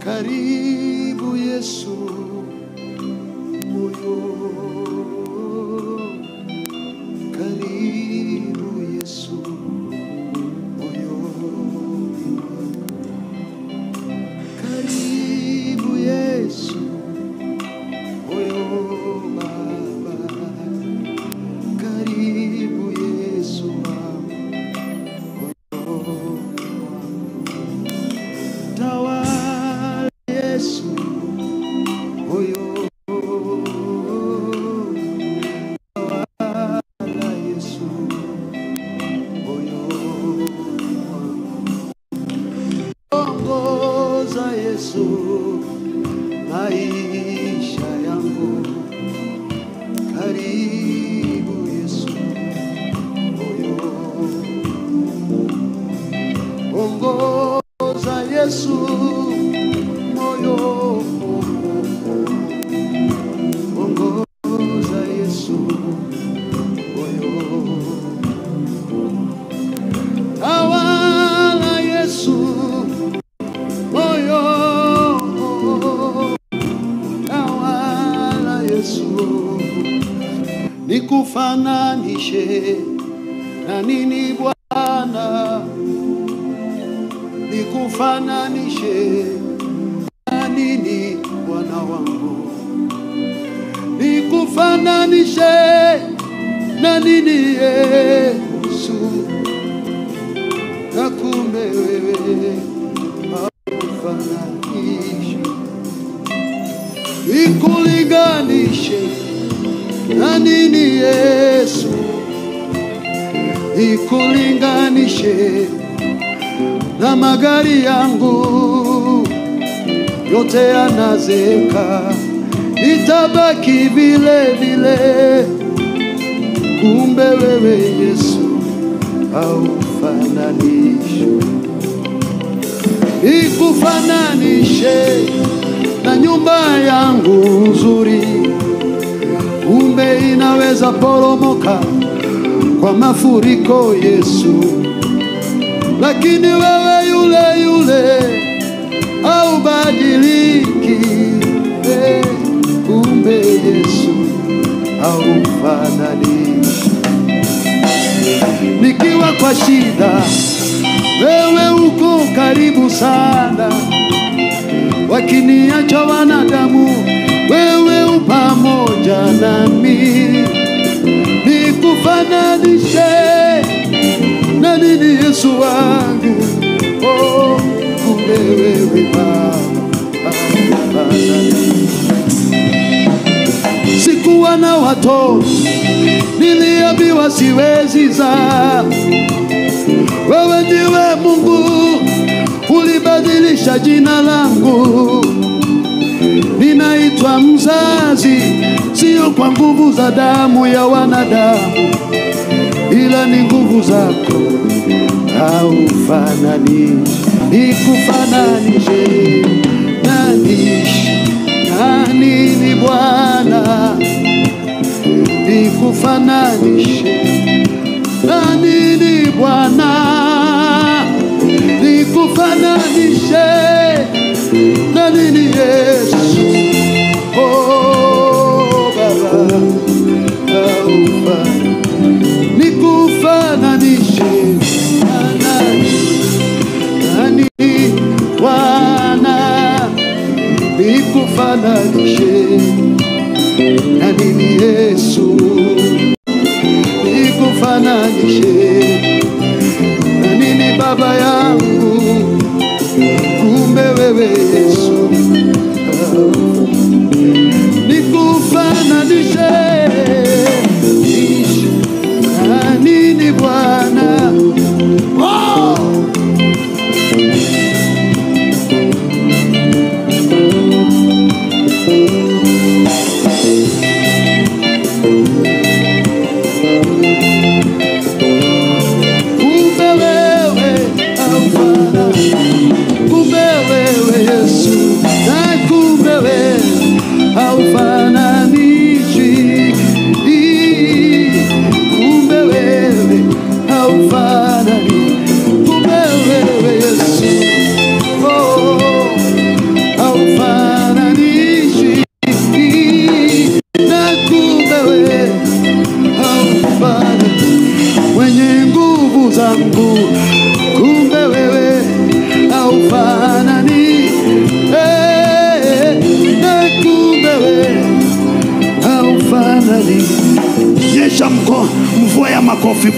Karibu Yesu moyo, karibu Yesu moyo, karibu Yesu moyo Baba, karibu Yesu moyo, tawala Yesu moyo, tawala Yesu moyo, ongoza Yesu maisha yangu, karibu Yesu moyo, ongoza Yesu moyo, ongoza Yesu moyo, tawala Yesu moyo, tawala Yesu. Nikufananishe na nini Bwana? Nikufananishe na nini Bwana wangu? Nikufananishe na nini Yesu? Na kumbe wewe haufananishe. Nikulinganishe na nini Yesu? Nikulinganishe na magari yangu yote yanazeka, itabaki vile vile. Kumbe wewe Yesu haufananishe. Nikufananishe na nyumba yangu nzuri, kumbe inaweza poromoka kwa mafuriko Yesu, lakini wewe yule yule haubadiliki. Kumbe Yesu haufananishi. Nikiwa kwa shida wewe uko karibu sana, wakiniacha wanadamu wewe upamoja nami. Nikufananishe na nini Yesu wangu? Oh, kumbe wewe sikuwa na watoto, niliambiwa siwezi zaa. Wewe ndiwe Mungu ulibadilisha jina langu, ninaitwa mzazi, sio kwa nguvu za damu ya wanadamu, ila ni nguvu zako haufananishi. Nikufananishe na nini Bwana? Nikufananishe na nini Bwana? Nikufananishe na nini Yesu? Oh Baba, nikufananishe na nini Bwana? Nikufananishe na nini Yesu? Nikufananishe na nini Baba yangu? Kumbe wewe Yesu nikufananishe na nini Bwana? Oh! Kumbe wewe Yesu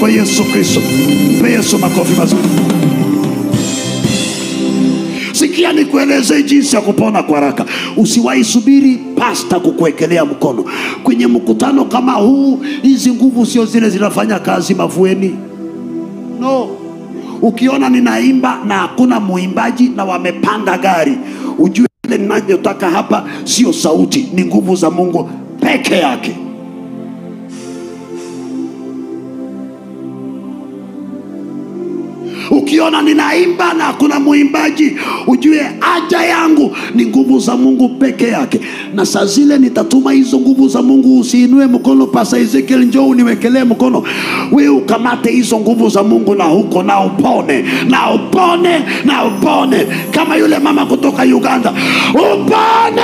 kwa Yesu Kristo. Mpe Yesu makofi mazuri. Sikia nikueleze jinsi ya kupona kwa haraka. Usiwahi subiri pasta kukuwekelea mkono. Kwenye mkutano kama huu, hizi nguvu sio zile zinafanya kazi mavueni. No. Ukiona ninaimba na hakuna muimbaji na wamepanda gari, ujue ile ninachotaka hapa sio sauti, ni nguvu za Mungu peke yake. Ukiona ninaimba na kuna muimbaji, ujue haja yangu ni nguvu za Mungu peke yake. Na saa zile nitatuma hizo nguvu za Mungu. Usiinue mkono, Pastor Ezekiel njoo uniwekelee mkono. Wewe ukamate hizo nguvu za Mungu na huko na upone, na upone, na upone. Kama yule mama kutoka Uganda, upone.